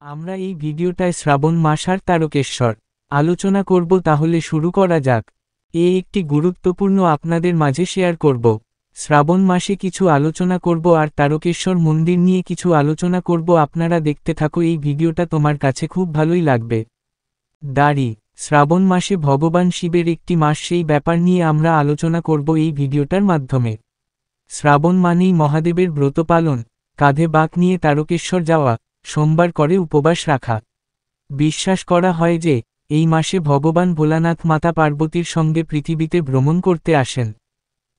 আমরা এই ভিডিওটায় শ্রাবণ মাস আর তারকেশ্বর আলোচনা করব, তাহলে শুরু করা যাক। একটি গুরুত্বপূর্ণ আপনাদের মাঝে শেয়ার করব। শ্রাবণ মাসে কিছু আলোচনা করব আর তারকেশ্বর মন্দির নিয়ে কিছু আলোচনা করব। আপনারা দেখতে থাকো, এই ভিডিওটা তোমার কাছে খুব ভালোই লাগবে। দাড়ি শ্রাবণ মাসে ভগবান শিবের একটি মাস, সেই ব্যাপার নিয়ে আমরা আলোচনা করব এই ভিডিওটার মাধ্যমে। শ্রাবণ মানেই মহাদেবের ব্রত পালন, কাঁধে বাঁক নিয়ে তারকেশ্বর যাওয়া, সোমবার করে উপবাস রাখা। বিশ্বাস করা হয় যে এই মাসে ভগবান ভোলানাথ মাতা পার্বতীর সঙ্গে পৃথিবীতে ভ্রমণ করতে আসেন।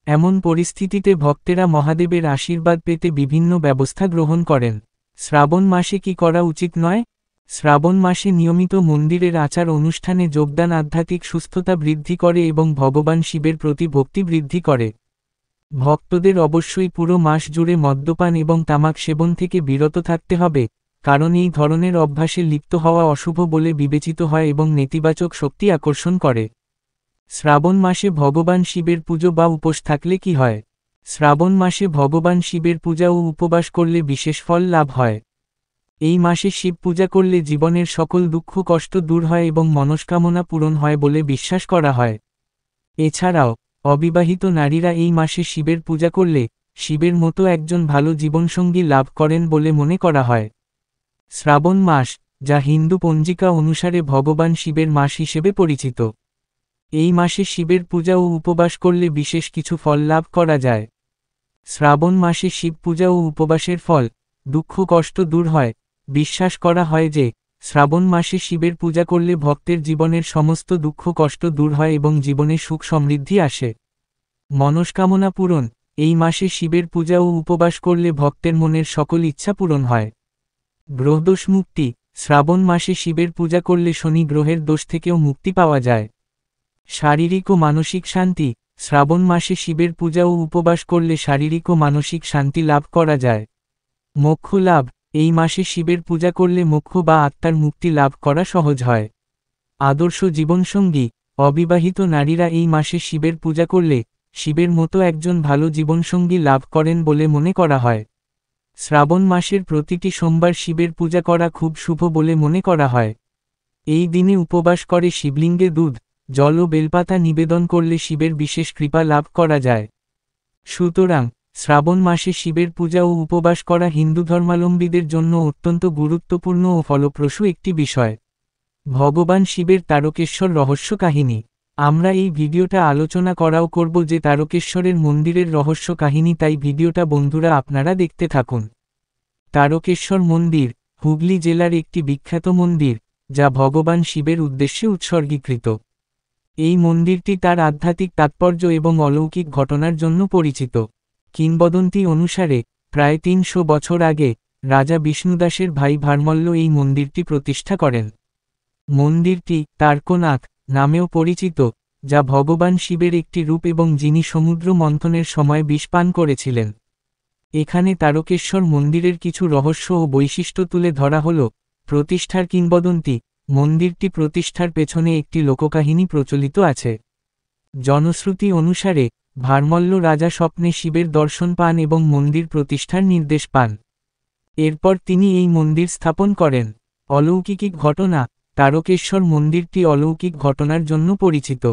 এমন পরিস্থিতিতে ভক্তেরা মহাদেবের আশীর্বাদ পেতে বিভিন্ন ব্যবস্থা গ্রহণ করেন। শ্রাবণ মাসে কি করা উচিত নয়? শ্রাবণ মাসে নিয়মিত মন্দিরের আচার অনুষ্ঠানে যোগদান আধ্যাত্মিক সুস্থতা বৃদ্ধি করে এবং ভগবান শিবের প্রতি ভক্তি বৃদ্ধি করে। ভক্তদের অবশ্যই পুরো মাস জুড়ে মদ্যপান এবং তামাক সেবন থেকে বিরত থাকতে হবে, কারণ এই ধরনের অভ্যাসে লিপ্ত হওয়া অশুভ বলে বিবেচিত হয় এবং নেতিবাচক শক্তি আকর্ষণ করে। শ্রাবণ মাসে ভগবান শিবের পুজো বা উপোস থাকলে কি হয়? শ্রাবণ মাসে ভগবান শিবের পূজা ও উপবাস করলে বিশেষ ফল লাভ হয়। এই মাসে শিব পূজা করলে জীবনের সকল দুঃখ কষ্ট দূর হয় এবং মনস্কামনা পূরণ হয় বলে বিশ্বাস করা হয়। এছাড়াও অবিবাহিত নারীরা এই মাসে শিবের পূজা করলে শিবের মতো একজন ভালো জীবনসঙ্গী লাভ করেন বলে মনে করা হয়। শ্রাবণ মাস, যা হিন্দু পঞ্জিকা অনুসারে ভগবান শিবের মাস হিসেবে পরিচিত, এই মাসে শিবের পূজা ও উপবাস করলে বিশেষ কিছু ফল লাভ করা যায়। শ্রাবণ মাসে শিব পূজা ও উপবাসের ফল দুঃখ কষ্ট দূর হয়। বিশ্বাস করা হয় যে শ্রাবণ মাসে শিবের পূজা করলে ভক্তের জীবনের সমস্ত দুঃখ কষ্ট দূর হয় এবং জীবনে সুখ সমৃদ্ধি আসে। মনস্কামনা পূরণ, এই মাসে শিবের পূজা ও উপবাস করলে ভক্তের মনের সকল ইচ্ছা পূরণ হয়। গ্রহদোষ মুক্তি, শ্রাবণ মাসে শিবের পূজা করলে শনি গ্রহের দোষ থেকেও মুক্তি পাওয়া যায়। শারীরিক ও মানসিক শান্তি, শ্রাবণ মাসে শিবের পূজা ও উপবাস করলে শারীরিক ও মানসিক শান্তি লাভ করা যায়। মোক্ষ লাভ, এই মাসে শিবের পূজা করলে মোক্ষ বা আত্মার মুক্তি লাভ করা সহজ হয়। আদর্শ জীবনসঙ্গী, অবিবাহিত নারীরা এই মাসে শিবের পূজা করলে শিবের মতো একজন ভালো জীবনসঙ্গী লাভ করেন বলে মনে করা হয়। শ্রাবণ মাসের প্রতিটি সোমবার শিবের পূজা করা খুব শুভ বলে মনে করা হয়। এই দিনে উপবাস করে শিবলিঙ্গে দুধ, জল ও বেলপাতা নিবেদন করলে শিবের বিশেষ কৃপা লাভ করা যায়। সুতরাং শ্রাবণ মাসে শিবের পূজা ও উপবাস করা হিন্দু ধর্মাবলম্বীদের জন্য অত্যন্ত গুরুত্বপূর্ণ ও ফলপ্রসূ একটি বিষয়। ভগবান শিবের তারকেশ্বর রহস্য কাহিনী, আমরা এই ভিডিওটা আলোচনা করাও করব যে তারকেশ্বরের মন্দিরের রহস্য কাহিনী, তাই ভিডিওটা বন্ধুরা আপনারা দেখতে থাকুন। তারকেশ্বর মন্দির হুগলি জেলার একটি বিখ্যাত মন্দির, যা ভগবান শিবের উদ্দেশ্যে উৎসর্গীকৃত। এই মন্দিরটি তার আধ্যাত্মিক তাৎপর্য এবং অলৌকিক ঘটনার জন্য পরিচিত। কিংবদন্তি অনুসারে প্রায় ৩০০ বছর আগে রাজা বিষ্ণুদাসের ভাই ভারমল্ল এই মন্দিরটি প্রতিষ্ঠা করেন। মন্দিরটি তার্কনাথ নামেও পরিচিত, যা ভগবান শিবের একটি রূপ এবং যিনি সমুদ্র মন্থনের সময় বিষ পান করেছিলেন। এখানে তারকেশ্বর মন্দিরের কিছু রহস্য ও বৈশিষ্ট্য তুলে ধরা হল। প্রতিষ্ঠার কিংবদন্তি, মন্দিরটি প্রতিষ্ঠার পেছনে একটি লোককাহিনী প্রচলিত আছে। জনশ্রুতি অনুসারে ভারমল্ল রাজা স্বপ্নে শিবের দর্শন পান এবং মন্দির প্রতিষ্ঠার নির্দেশ পান। এরপর তিনি এই মন্দির স্থাপন করেন। অলৌকিক ঘটনা, তারকেশ্বর মন্দিরটি অলৌকিক ঘটনার জন্য পরিচিত।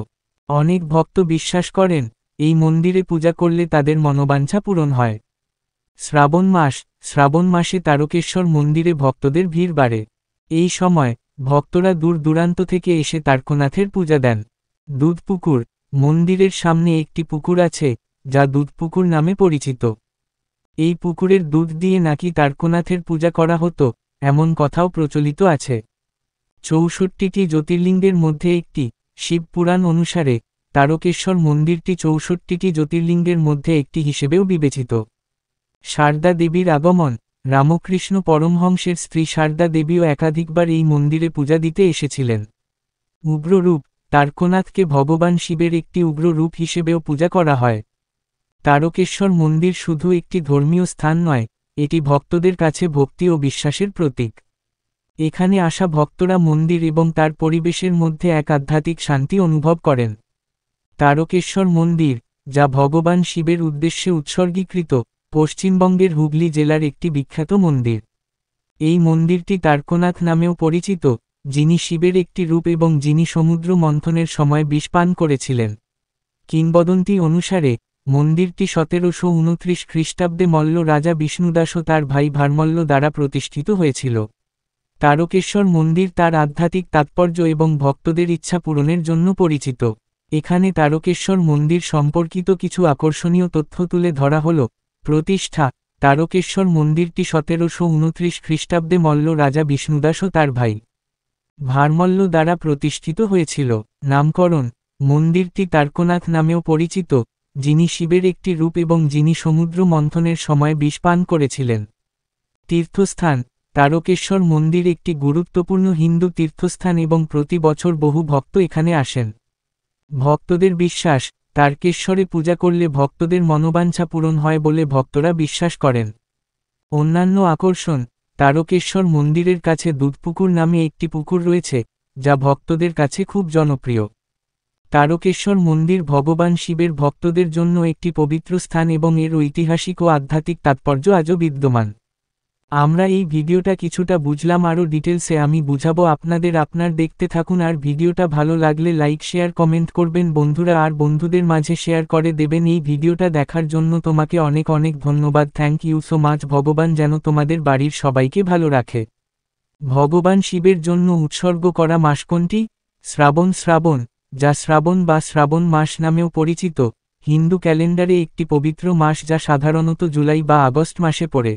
অনেক ভক্ত বিশ্বাস করেন এই মন্দিরে পূজা করলে তাদের মনোবাঞ্ছা পূরণ হয়। শ্রাবণ মাসে তারকেশ্বর মন্দিরে ভক্তদের ভিড় বাড়ে। এই সময় ভক্তরা দূর দূরান্ত থেকে এসে তার্কনাথের পূজা দেন। দুধপুকুর, মন্দিরের সামনে একটি পুকুর আছে, যা দুধপুকুর নামে পরিচিত। এই পুকুরের দুধ দিয়ে নাকি তার্কনাথের পূজা করা হতো, এমন কথাও প্রচলিত আছে। ৬৪টি জ্যোতির্লিঙ্গের মধ্যে একটি। শিব পুরাণ অনুসারে তারকেশ্বর মন্দিরটি ৬৪টি জ্যোতির্লিঙ্গের মধ্যে একটি হিসেবেও বিবেচিত। শারদা দেবীর আগমন, রামকৃষ্ণ পরমহংসের স্ত্রী শারদা দেবীও একাধিকবার এই মন্দিরে পূজা দিতে এসেছিলেন। উগ্ররূপ, তার্কনাথকে ভগবান শিবের একটি উগ্র রূপ হিসেবেও পূজা করা হয়। তারকেশ্বর মন্দির শুধু একটি ধর্মীয় স্থান নয়, এটি ভক্তদের কাছে ভক্তি ও বিশ্বাসের প্রতীক। এখানে আসা ভক্তরা মন্দির এবং তার পরিবেশের মধ্যে এক আধ্যাত্মিক শান্তি অনুভব করেন। তারকেশ্বর মন্দির, যা ভগবান শিবের উদ্দেশ্যে উৎসর্গীকৃত, পশ্চিমবঙ্গের হুগলি জেলার একটি বিখ্যাত মন্দির। এই মন্দিরটি তার্কনাথ নামেও পরিচিত, যিনি শিবের একটি রূপ এবং যিনি সমুদ্র মন্থনের সময় বিষ পান করেছিলেন। কিংবদন্তি অনুসারে মন্দিরটি 1729 খ্রিস্টাব্দে মল্ল রাজা বিষ্ণুদাস ও তার ভাই ভারমল্ল দ্বারা প্রতিষ্ঠিত হয়েছিল। তারকেশ্বর মন্দির তার আধ্যাত্মিক তাৎপর্য এবং ভক্তদের ইচ্ছা পূরণের জন্য পরিচিত। এখানে তারকেশ্বর মন্দির সম্পর্কিত কিছু আকর্ষণীয় তথ্য তুলে ধরা হল। প্রতিষ্ঠা: তারকেশ্বর মন্দিরটি 1729 খ্রিস্টাব্দে মল্ল রাজা বিষ্ণুদাস ও তার ভাই ভারমল্ল দ্বারা প্রতিষ্ঠিত হয়েছিল। নামকরণ: মন্দিরটি তার্কনাথ নামেও পরিচিত, যিনি শিবের একটি রূপ এবং যিনি সমুদ্র মন্থনের সময় বিষ পান করেছিলেন। তীর্থস্থান: তারকেশ্বর মন্দির একটি গুরুত্বপূর্ণ হিন্দু তীর্থস্থান এবং প্রতি বছর বহু ভক্ত এখানে আসেন। ভক্তদের বিশ্বাস, তারকেশ্বরে পূজা করলে ভক্তদের মনোবাঞ্ছা পূরণ হয় বলে ভক্তরা বিশ্বাস করেন। অন্যান্য আকর্ষণ: তারকেশ্বর মন্দিরের কাছে দুধপুকুর নামে একটি পুকুর রয়েছে, যা ভক্তদের কাছে খুব জনপ্রিয়। তারকেশ্বর মন্দির ভগবান শিবের ভক্তদের জন্য একটি পবিত্র স্থান এবং এর ঐতিহাসিক ও আধ্যাত্মিক তাৎপর্য আজও বিদ্যমান। আমরা এই ভিডিওটা কিছুটা বুঝলাম, আরও ডিটেলসে আমি বুঝাবো আপনাদের। আপনার দেখতে থাকুন, আর ভিডিওটা ভালো লাগলে লাইক শেয়ার কমেন্ট করবেন বন্ধুরা, আর বন্ধুদের মাঝে শেয়ার করে দেবেন। এই ভিডিওটা দেখার জন্য তোমাকে অনেক অনেক ধন্যবাদ। Thank you so much. ভগবান যেন তোমাদের বাড়ির সবাইকে ভালো রাখে। ভগবান শিবের জন্য উৎসর্গ করা মাস কোনটি? শ্রাবণ, যা শ্রাবণ বা শ্রাবণ মাস নামেও পরিচিত, হিন্দু ক্যালেন্ডারে একটি পবিত্র মাস যা সাধারণত জুলাই বা আগস্ট মাসে পড়ে।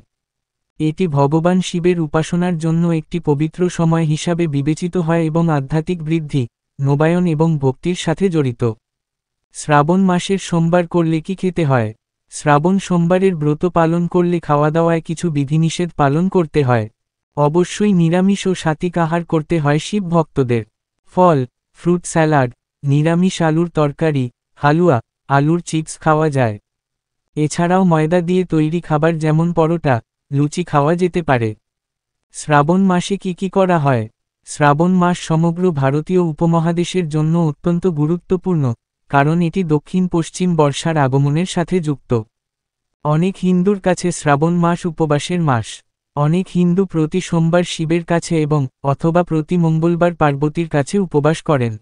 এটি ভগবান শিবের উপাসনার জন্য একটি পবিত্র সময় হিসাবে বিবেচিত হয় এবং আধ্যাত্মিক বৃদ্ধি, নবায়ন এবং ভক্তির সাথে জড়িত। শ্রাবণ মাসের সোমবার করলে কি খেতে হয়? শ্রাবণ সোমবারের ব্রত পালন করলে খাওয়া দাওয়ায় কিছু বিধিনিষেধ পালন করতে হয়। অবশ্যই নিরামিষ ও সাত্বিক আহার করতে হয় শিব ভক্তদের। ফল, ফ্রুট স্যালাড, নিরামিষ আলুর তরকারি, হালুয়া, আলুর চিপস খাওয়া যায়। এছাড়াও ময়দা দিয়ে তৈরি খাবার যেমন পরোটা, লুচি খাওয়া যেতে পারে। শ্রাবণ মাসে কি করা হয়? শ্রাবণ মাস সমগ্র ভারতীয় উপমহাদেশের জন্য অত্যন্ত গুরুত্বপূর্ণ, কারণ এটি দক্ষিণ পশ্চিম বর্ষার আগমনের সাথে যুক্ত। অনেক হিন্দুর কাছে শ্রাবণ মাস উপবাসের মাস। অনেক হিন্দু প্রতি সোমবার শিবের কাছে এবং অথবা প্রতি মঙ্গলবার পার্বতীর কাছে উপবাস করেন।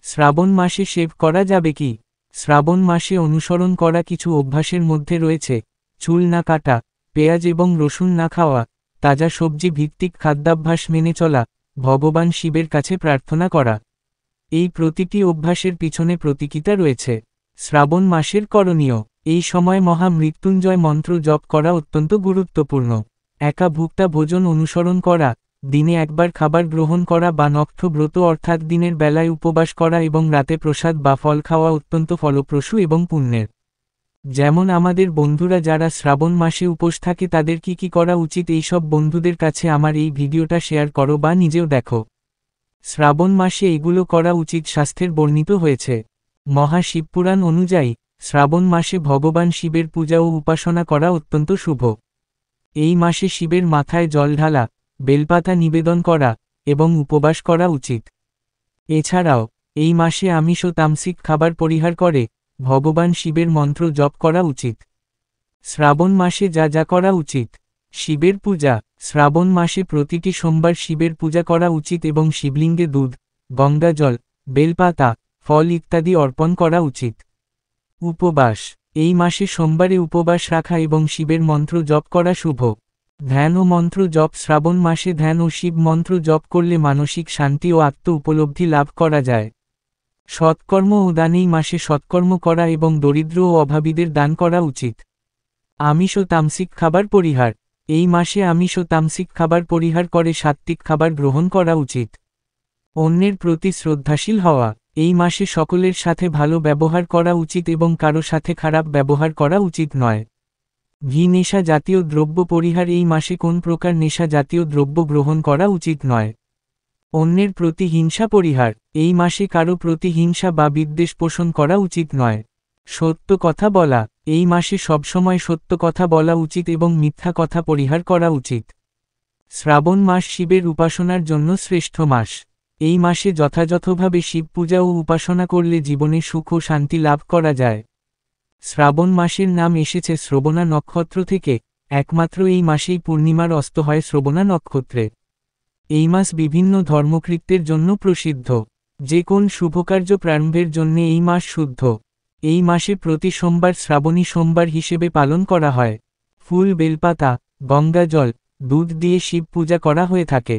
শ্রাবণ মাসে সেব করা যাবে কি? শ্রাবণ মাসে অনুসরণ করা কিছু অভ্যাসের মধ্যে রয়েছে চুল না কাটা, পেঁয়াজ এবং রসুন না খাওয়া, তাজা সবজি ভিত্তিক খাদ্যাভ্যাস মেনে চলা, ভগবান শিবের কাছে প্রার্থনা করা। এই প্রতিটি অভ্যাসের পিছনে প্রতীকিতা রয়েছে। শ্রাবণ মাসের করণীয়: এই সময় মহা মৃত্যুঞ্জয় মন্ত্র জপ করা অত্যন্ত গুরুত্বপূর্ণ। একা ভুক্তা ভোজন অনুসরণ করা, দিনে একবার খাবার গ্রহণ করা বা নক্ষ ব্রত অর্থাৎ দিনের বেলায় উপবাস করা এবং রাতে প্রসাদ বা ফল খাওয়া অত্যন্ত ফলপ্রসূ এবং পুণ্যের। যেমন আমাদের বন্ধুরা যারা শ্রাবণ মাসে উপোস থাকে তাদের কি করা উচিত, এইসব বন্ধুদের কাছে আমার এই ভিডিওটা শেয়ার করো বা নিজেও দেখো। শ্রাবণ মাসে এগুলো করা উচিত শাস্ত্রের বর্ণিত হয়েছে। মহাশিবপুরাণ অনুযায়ী শ্রাবণ মাসে ভগবান শিবের পূজা ও উপাসনা করা অত্যন্ত শুভ। এই মাসে শিবের মাথায় জল ঢালা, বেলপাতা নিবেদন করা এবং উপবাস করা উচিত। এছাড়াও এই মাসে আমিষ ও তামসিক খাবার পরিহার করে ভগবান শিবের মন্ত্র জপ করা উচিত। শ্রাবণ মাসে যা করা উচিত: শিবের পূজা: শ্রাবণ মাসে প্রতিটি সোমবার শিবের পূজা করা উচিত এবং শিবলিঙ্গে দুধ, গঙ্গাজল, বেলপাতা, ফল ইত্যাদি অর্পণ করা উচিত। উপবাস: এই মাসে সোমবারে উপবাস রাখা এবং শিবের মন্ত্র জপ করা শুভ। ধ্যান ও মন্ত্র জপ: শ্রাবণ মাসে ধ্যান ও শিব মন্ত্র জপ করলে মানসিক শান্তি ও আত্ম উপলব্ধি লাভ করা যায়। সৎকর্ম ও দান: এই মাসে সৎকর্ম করা এবং দরিদ্র ও অভাবীদের দান করা উচিত। আমিষ ও তামসিক খাবার পরিহার: এই মাসে আমিষ ও তামসিক খাবার পরিহার করে সাত্ত্বিক খাবার গ্রহণ করা উচিত। অন্যের প্রতি শ্রদ্ধাশীল হওয়া: এই মাসে সকলের সাথে ভালো ব্যবহার করা উচিত এবং কারো সাথে খারাপ ব্যবহার করা উচিত নয়। নেশা জাতীয় দ্রব্য পরিহার: এই মাসে কোন প্রকার নেশা জাতীয় দ্রব্য গ্রহণ করা উচিত নয়। অন্যের প্রতি হিংসা পরিহার: এই মাসে কারো প্রতি হিংসা বা বিদ্বেষ পোষণ করা উচিত নয়। সত্য কথা বলা: এই মাসে সবসময় সত্য কথা বলা উচিত এবং মিথ্যা কথা পরিহার করা উচিত। শ্রাবণ মাস শিবের উপাসনার জন্য শ্রেষ্ঠ মাস। এই মাসে যথাযথভাবে শিব পূজা ও উপাসনা করলে জীবনে সুখ ও শান্তি লাভ করা যায়। শ্রাবণ মাসের নাম এসেছে শ্রবণা নক্ষত্র থেকে, একমাত্র এই মাসেই পূর্ণিমার অস্ত হয় শ্রবণা নক্ষত্রে। এই মাস বিভিন্ন ধর্মকৃত্যের জন্য প্রসিদ্ধ। যে কোন শুভকার্য প্রারম্ভের জন্যে এই মাস শুদ্ধ। এই মাসে প্রতি সোমবার শ্রাবণী সোমবার হিসেবে পালন করা হয়। ফুল বেলপাতা, গঙ্গা জল, দুধ দিয়ে শিব পূজা করা হয়ে থাকে।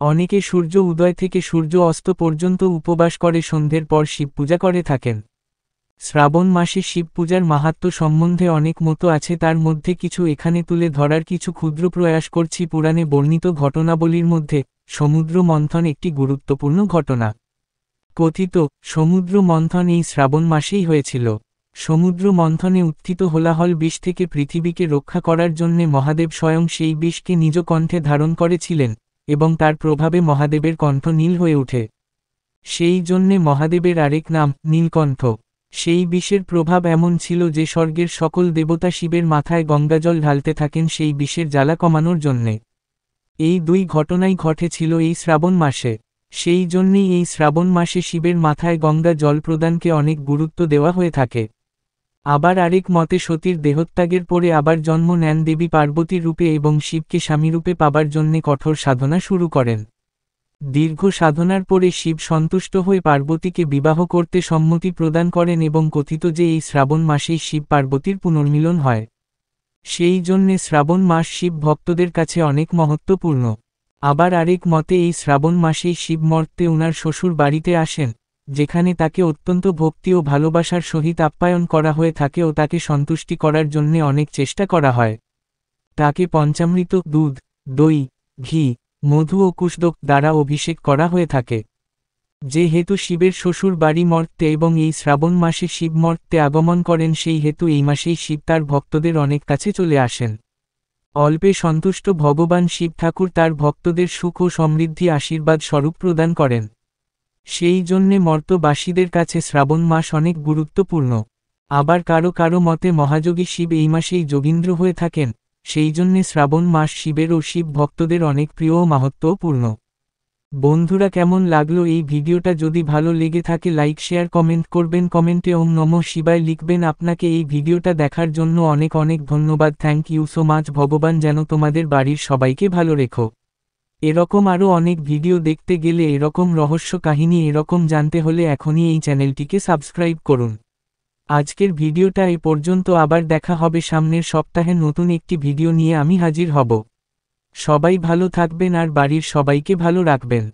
অনেকে সূর্য উদয় থেকে সূর্য অস্ত পর্যন্ত উপবাস করে সন্ধ্যের পর শিব পূজা করে থাকেন। শ্রাবণ মাসে শিব পূজার মাহাত্ম্য সম্বন্ধে অনেক মত আছে, তার মধ্যে কিছু এখানে তুলে ধরার কিছু ক্ষুদ্র প্রয়াস করছি। পুরাণে বর্ণিত ঘটনাবলীর মধ্যে সমুদ্র মন্থন একটি গুরুত্বপূর্ণ ঘটনা। কথিত সমুদ্র মন্থন এই শ্রাবণ মাসেই হয়েছিল। সমুদ্র মন্থনে উত্থিত হোলাহল বিষ থেকে পৃথিবীকে রক্ষা করার জন্যে মহাদেব স্বয়ং সেই বিষকে নিজ কণ্ঠে ধারণ করেছিলেন, এবং তার প্রভাবে মহাদেবের কণ্ঠ নীল হয়ে ওঠে। সেই জন্যে মহাদেবের আরেক নাম নীলকণ্ঠ। সেই বিষের প্রভাব এমন ছিল যে স্বর্গের সকল দেবতা শিবের মাথায় গঙ্গাজল ঢালতে থাকেন সেই বিষের জ্বালা কমানোর জন্যে। এই দুই ঘটনাই ঘটেছিল এই শ্রাবণ মাসে। সেই জন্যেই এই শ্রাবণ মাসে শিবের মাথায় গঙ্গা জল প্রদানকে অনেক গুরুত্ব দেওয়া হয়ে থাকে। আবার আরেক মতে সতীর দেহত্যাগের পরে আবার জন্ম নেন দেবী পার্বতীর রূপে এবং শিবকে স্বামীরূপে পাবার জন্যে কঠোর সাধনা শুরু করেন। দীর্ঘ সাধনার পরে শিব সন্তুষ্ট হয়ে পার্বতীকে বিবাহ করতে সম্মতি প্রদান করেন এবং কথিত যে এই শ্রাবণ মাসেই শিব পার্বতীর পুনর্মিলন হয়। সেই জন্যে শ্রাবণ মাস শিব ভক্তদের কাছে অনেক মহত্বপূর্ণ। আবার আরেক মতে এই শ্রাবণ মাসেই শিব মর্তে ওনার শ্বশুর বাড়িতে আসেন, যেখানে তাকে অত্যন্ত ভক্তি ও ভালোবাসার সহিত আপ্যায়ন করা হয়ে থাকে ও তাকে সন্তুষ্টি করার জন্যে অনেক চেষ্টা করা হয়। তাকে পঞ্চামৃত, দুধ, দই, ঘি, মধু ও কুশদক দ্বারা অভিষেক করা হয়ে থাকে। যেহেতু শিবের শ্বশুর বাড়ি মর্তে এবং এই শ্রাবণ মাসে শিব মর্তে আগমন করেন, সেই হেতু এই মাসেই শিব তার ভক্তদের অনেক কাছে চলে আসেন। অল্পে সন্তুষ্ট ভগবান শিব ঠাকুর তার ভক্তদের সুখ ও সমৃদ্ধি আশীর্বাদ স্বরূপ প্রদান করেন। সেই জন্যে মর্তবাসীদের কাছে শ্রাবণ মাস অনেক গুরুত্বপূর্ণ। আবার কারো কারো মতে মহাযোগী শিব এই মাসেই যোগীন্দ্র হয়ে থাকেন, সেই জন্যে শ্রাবণ মাস শিবের ও শিব ভক্তদের অনেক প্রিয় ও মাহাত্ম্যপূর্ণ। বন্ধুরা, কেমন লাগলো এই ভিডিওটা? যদি ভালো লেগে থাকে লাইক শেয়ার কমেন্ট করবেন। কমেন্টে ওম নমঃ শিবায় লিখবেন। আপনাকে এই ভিডিওটা দেখার জন্য অনেক অনেক ধন্যবাদ। Thank you so much. ভগবান যেন তোমাদের বাড়ির সবাইকে ভালো রেখো। এরকম আরও অনেক ভিডিও দেখতে গেলে, এরকম রহস্য কাহিনী এরকম জানতে হলে এখনই এই চ্যানেলটিকে সাবস্ক্রাইব করুন। আজকের ভিডিওটা এ পর্যন্ত। আবার দেখা হবে সামনের সপ্তাহে নতুন একটি ভিডিও নিয়ে আমি হাজির হব। সবাই ভালো থাকবেন আর বাড়ির সবাইকে ভালো রাখবেন।